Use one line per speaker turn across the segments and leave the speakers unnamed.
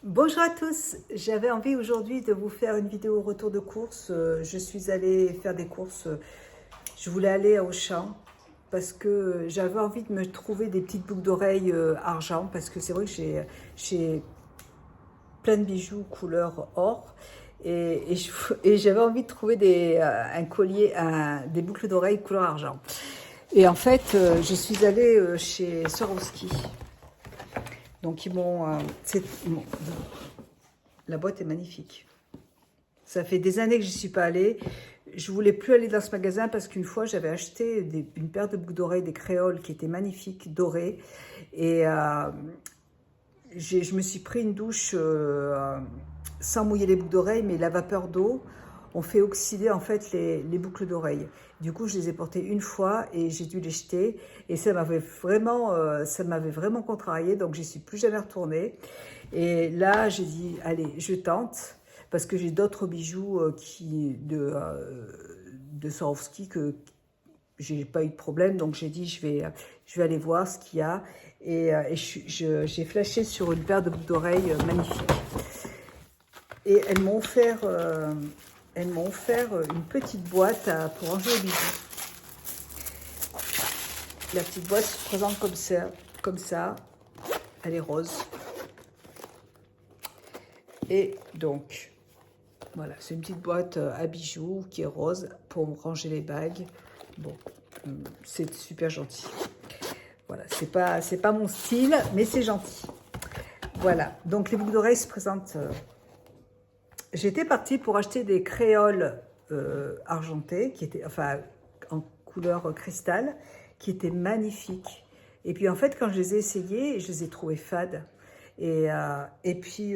Bonjour à tous, j'avais envie aujourd'hui de vous faire une vidéo retour de course. Je suis allée faire des courses, je voulais aller à Auchan parce que j'avais envie de me trouver des petites boucles d'oreilles argent parce que c'est vrai que j'ai plein de bijoux couleur or et j'avais envie de trouver un collier, des boucles d'oreilles couleur argent. Et en fait, je suis allée chez Swarovski. Donc la boîte est magnifique. Ça fait des années que je n'y suis pas allée. Je voulais plus aller dans ce magasin parce qu'une fois j'avais acheté une paire de boucles d'oreilles des créoles qui étaient magnifiques, dorées. Et je me suis pris une douche sans mouiller les boucles d'oreilles, mais la vapeur d'eau ont fait oxyder en fait les boucles d'oreilles. Du coup, je les ai portées une fois et j'ai dû les jeter. Et ça m'avait vraiment contrariée, donc j'y suis plus jamais retournée. Et là, j'ai dit, allez, je tente, parce que j'ai d'autres bijoux de Swarovski que j'ai pas eu de problème. Donc j'ai dit, je vais aller voir ce qu'il y a. Et j'ai flashé sur une paire de boucles d'oreilles magnifiques. Et elles m'ont offert une petite boîte pour ranger les bijoux. La petite boîte se présente comme ça. Elle est rose. Et donc, voilà, c'est une petite boîte à bijoux qui est rose pour ranger les bagues. Bon, c'est super gentil. Voilà, c'est pas mon style, mais c'est gentil. Voilà, donc les boucles d'oreilles se présentent. J'étais partie pour acheter des créoles argentées, qui étaient, enfin, en couleur cristal, qui étaient magnifiques. Et puis en fait, quand je les ai essayées, je les ai trouvées fades. Et puis,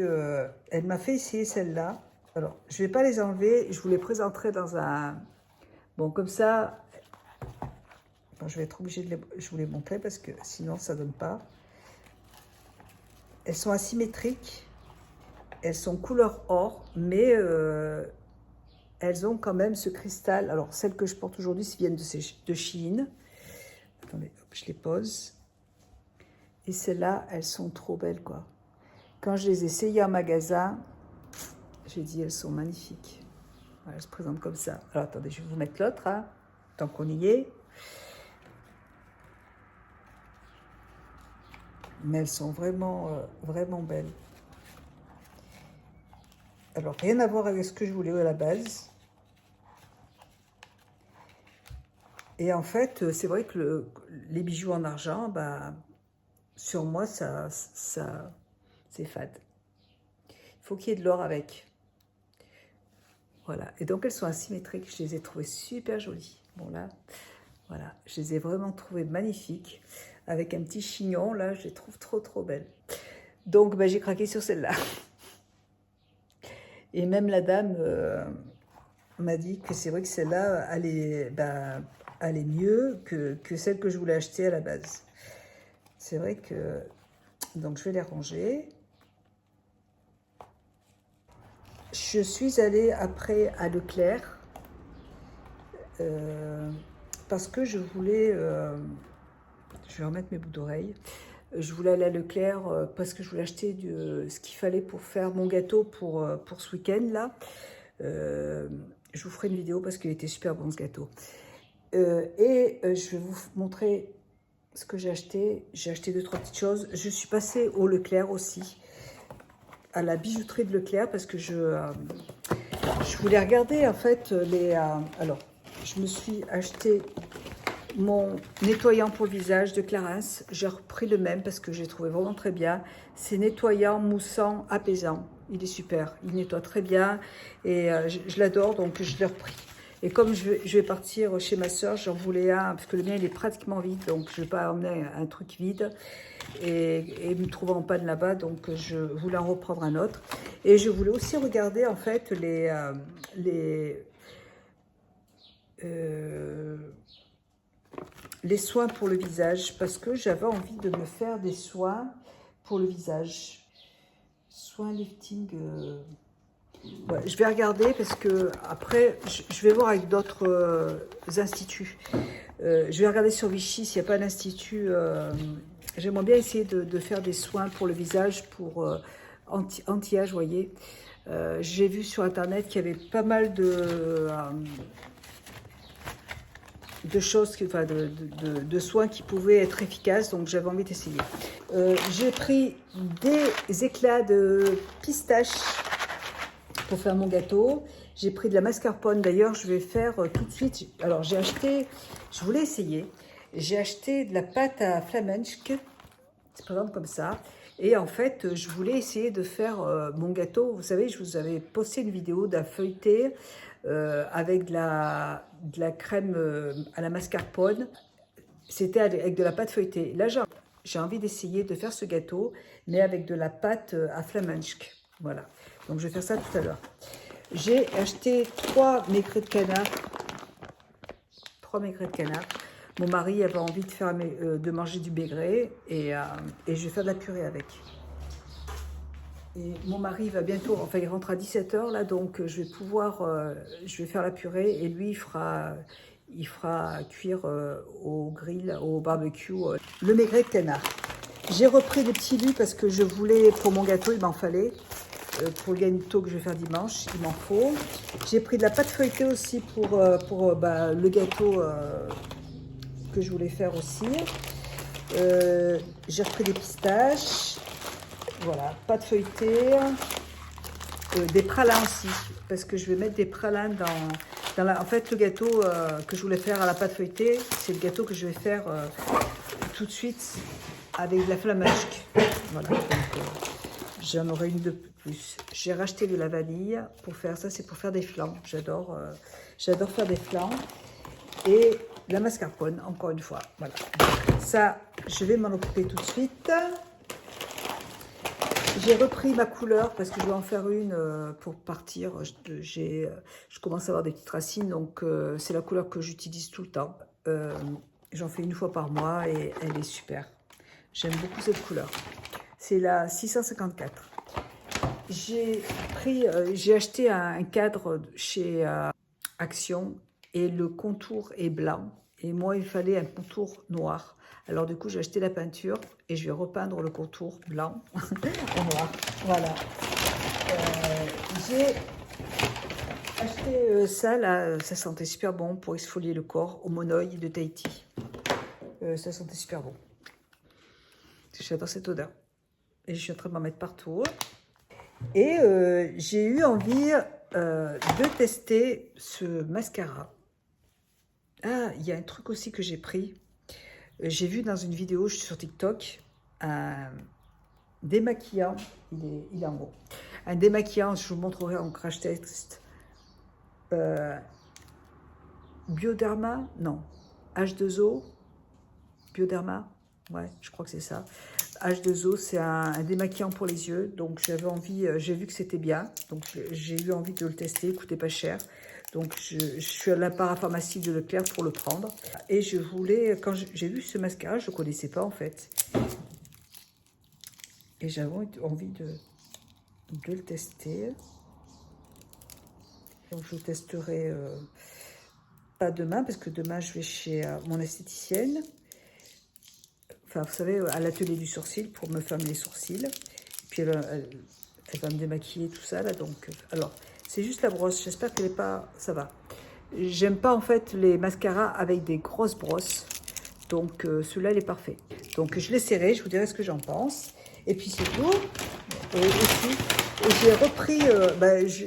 elle m'a fait essayer celle-là. Alors, je ne vais pas les enlever. Je vous les présenterai dans un... Bon, comme ça, bon, je vais être obligée de vous les montrer parce que sinon, ça ne donne pas. Elles sont asymétriques. Elles sont couleur or, mais elles ont quand même ce cristal. Alors, celles que je porte aujourd'hui viennent de Shein. Attendez, hop, je les pose. Et celles-là, elles sont trop belles, quoi. Quand je les ai essayées en magasin, j'ai dit, elles sont magnifiques. Voilà, elles se présentent comme ça. Alors, attendez, je vais vous mettre l'autre, hein, tant qu'on y est. Mais elles sont vraiment belles. Alors, rien à voir avec ce que je voulais à la base. Et en fait, c'est vrai que les bijoux en argent, bah, sur moi, c'est fade. Il faut qu'il y ait de l'or avec. Voilà. Et donc, elles sont asymétriques. Je les ai trouvées super jolies. Bon, là, voilà. Je les ai vraiment trouvées magnifiques. Avec un petit chignon, là, je les trouve trop belles. Donc, bah, j'ai craqué sur celle-là. Et même la dame m'a dit que c'est vrai que celle-là, elle est mieux que celle que je voulais acheter à la base. C'est vrai que... Donc, je vais les ranger. Je suis allée après à Leclerc parce que je voulais... je vais remettre mes boucles d'oreilles. Je voulais aller à Leclerc parce que je voulais acheter ce qu'il fallait pour faire mon gâteau pour ce week-end là. Je vous ferai une vidéo parce qu'il était super bon ce gâteau. Je vais vous montrer ce que j'ai acheté. J'ai acheté 2-3 petites choses. Je suis passée au Leclerc aussi, à la bijouterie de Leclerc parce que je voulais regarder en fait alors, je me suis acheté mon nettoyant pour le visage de Clarins. J'ai repris le même parce que j'ai trouvé vraiment très bien. C'est nettoyant, moussant, apaisant. Il est super. Il nettoie très bien et je l'adore, donc je l'ai repris. Et comme je vais partir chez ma soeur, j'en voulais un, parce que le mien, il est pratiquement vide, donc je ne vais pas emmener un truc vide. Et me trouvant en panne là-bas, donc je voulais en reprendre un autre. Et je voulais aussi regarder, en fait, les soins pour le visage, parce que j'avais envie de me faire des soins pour le visage. Soins lifting... Ouais, je vais regarder parce que après je vais voir avec d'autres instituts. Je vais regarder sur Vichy s'il n'y a pas d'institut. J'aimerais bien essayer de faire des soins pour le visage, pour anti-âge, vous voyez. J'ai vu sur internet qu'il y avait pas mal de choses, enfin de soins qui pouvaient être efficaces, donc j'avais envie d'essayer. J'ai pris des éclats de pistache pour faire mon gâteau. J'ai pris de la mascarpone, d'ailleurs je vais faire tout de suite. Alors j'ai acheté, je voulais essayer, j'ai acheté de la pâte à flamenc, c'est par exemple comme ça. Et en fait, je voulais essayer de faire mon gâteau. Vous savez, je vous avais posté une vidéo d'un feuilleté avec de la crème à la mascarpone. C'était avec de la pâte feuilletée. Là, j'ai envie d'essayer de faire ce gâteau, mais avec de la pâte à flamenc. Voilà. Donc, je vais faire ça tout à l'heure. J'ai acheté 3 maigrets de canard. 3 maigrets de canard. Mon mari avait envie de manger du maigret et je vais faire de la purée avec. Et mon mari va bientôt, enfin il rentre à 17 h là, donc je vais pouvoir, je vais faire la purée et lui il fera cuire au grill, au barbecue, le maigret de canard. J'ai repris des petits lus parce que je voulais, pour mon gâteau, il m'en fallait. Pour le gâteau que je vais faire dimanche, il m'en faut. J'ai pris de la pâte feuilletée aussi pour le gâteau que je voulais faire aussi. J'ai repris des pistaches, voilà, pâte feuilletée, des pralins aussi, parce que je vais mettre des pralins en fait, le gâteau que je voulais faire à la pâte feuilletée, c'est le gâteau que je vais faire tout de suite avec de la flamasque. Voilà, donc j'en aurai une de plus. J'ai racheté de la vanille pour faire ça, c'est pour faire des flans. J'adore faire des flans. Et la mascarpone, encore une fois. Voilà. Donc, ça, je vais m'en occuper tout de suite. J'ai repris ma couleur parce que je vais en faire une pour partir. Je commence à avoir des petites racines, donc c'est la couleur que j'utilise tout le temps. J'en fais une fois par mois et elle est super. J'aime beaucoup cette couleur. C'est la 654. J'ai acheté un cadre chez Action et le contour est blanc. Et moi, il fallait un contour noir. Alors du coup, j'ai acheté la peinture et je vais repeindre le contour blanc en noir. Voilà. J'ai acheté ça, là, ça sentait super bon pour exfolier le corps au monoï de Tahiti. Ça sentait super bon. J'adore cette odeur. Et je suis en train de m'en mettre partout. Et j'ai eu envie de tester ce mascara. Ah, il y a un truc aussi que j'ai pris. J'ai vu dans une vidéo, je suis sur TikTok, un démaquillant, il est en haut. Un démaquillant, je vous montrerai en crash test. Bioderma, non. H2O, Bioderma, ouais, je crois que c'est ça. H2O, c'est un démaquillant pour les yeux, donc j'avais envie, j'ai vu que c'était bien, donc j'ai eu envie de le tester, il coûtait pas cher. Donc, je suis à la parapharmacie de Leclerc pour le prendre. Et je voulais, quand j'ai vu ce mascara, je ne connaissais pas en fait. Et j'avais envie de le tester. Donc, je le testerai pas demain, parce que demain, je vais chez mon esthéticienne. Enfin, vous savez, à l'atelier du sourcil, pour me faire les sourcils. Et puis, elle va me démaquiller tout ça, là. Donc, alors... C'est juste la brosse, j'espère qu'elle n'est pas... ça va. J'aime pas en fait les mascaras avec des grosses brosses. Donc celui-là, il est parfait. Donc je l'essaierai, je vous dirai ce que j'en pense. Et puis c'est tout. Et aussi,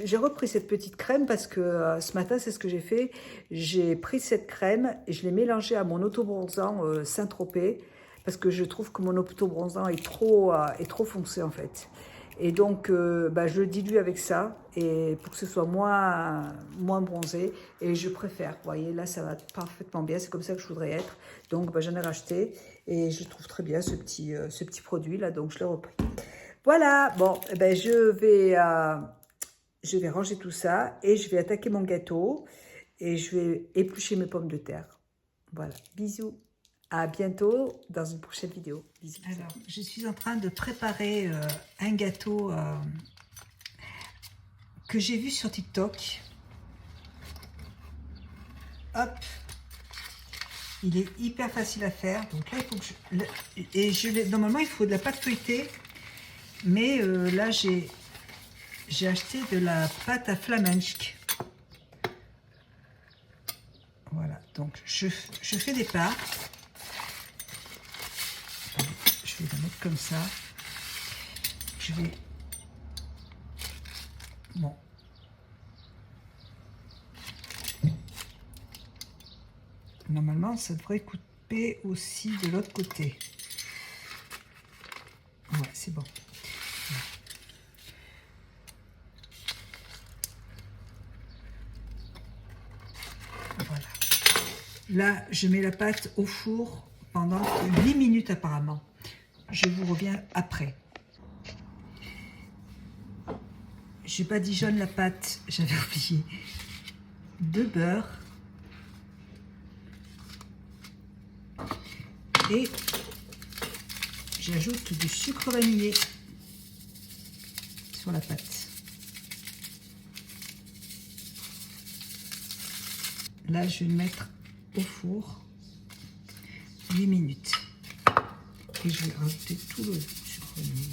j'ai repris cette petite crème parce que ce matin, c'est ce que j'ai fait. J'ai pris cette crème et je l'ai mélangée à mon autobronzant Saint-Tropez. Parce que je trouve que mon autobronzant est trop foncé en fait. Et donc, je le dilue avec ça et pour que ce soit moins bronzé. Et je préfère, vous voyez, là, ça va parfaitement bien. C'est comme ça que je voudrais être. Donc, j'en ai racheté et je trouve très bien ce petit produit-là. Donc, je l'ai repris. Voilà, bon, je vais ranger tout ça et je vais attaquer mon gâteau et je vais éplucher mes pommes de terre. Voilà, bisous. À bientôt dans une prochaine vidéo. Bisous. Alors, je suis en train de préparer un gâteau que j'ai vu sur TikTok. Hop. Il est hyper facile à faire. Donc là, il faut que normalement, il faut de la pâte feuilletée. Mais là, j'ai acheté de la pâte à flamenc. Voilà, donc je fais des parts. Je vais la mettre comme ça. Je vais... Bon. Normalement, ça devrait couper aussi de l'autre côté. Ouais, c'est bon. Voilà. Là, je mets la pâte au four pendant 8 minutes apparemment. Je vous reviens après. J'ai badigeonne la pâte, j'avais oublié. De beurre. Et j'ajoute du sucre vanillé sur la pâte. Là, je vais le mettre au four 8 minutes. Et je vais rajouter tout le sucre vanillé.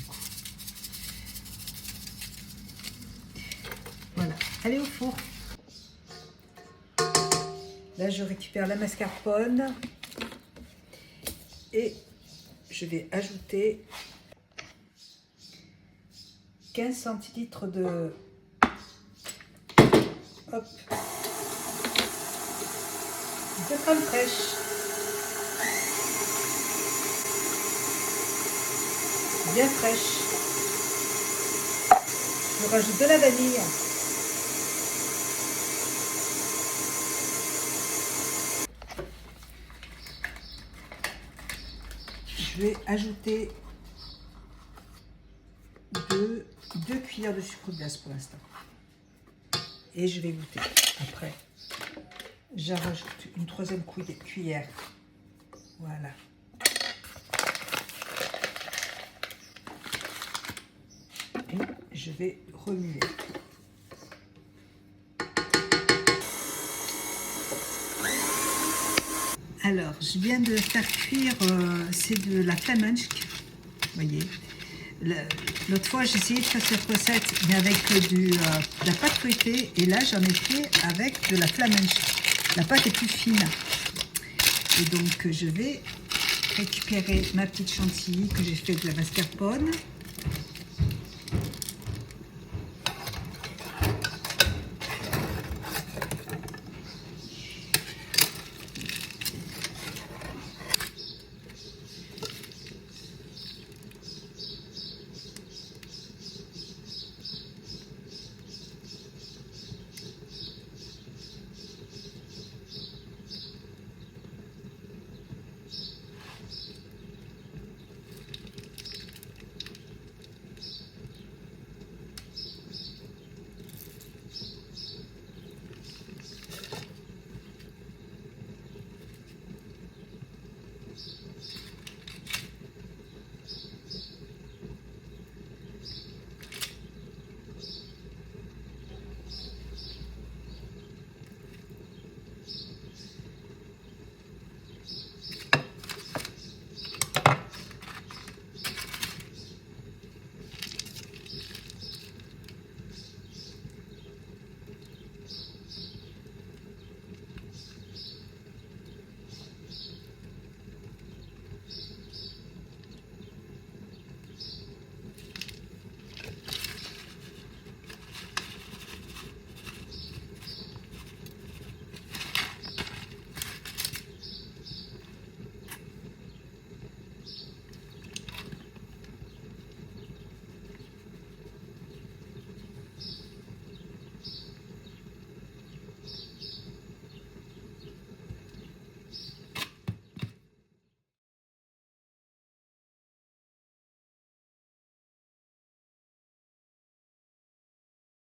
Voilà, allez au four. Là, je récupère la mascarpone. Et je vais ajouter 15 centilitres de crème fraîche. Bien fraîche. Je rajoute de la vanille. Je vais ajouter 2 cuillères de sucre glace pour l'instant. Et je vais goûter. Après, j'en rajoute une 3e cuillère. Voilà. Et je vais remuer. Alors, je viens de faire cuire, c'est de la flamenc, vous voyez. L'autre fois, j'ai essayé de faire cette recette, mais avec de la pâte feuilletée, et là, j'en ai fait avec de la flamenc. La pâte est plus fine. Et donc, je vais récupérer ma petite chantilly que j'ai fait de la mascarpone.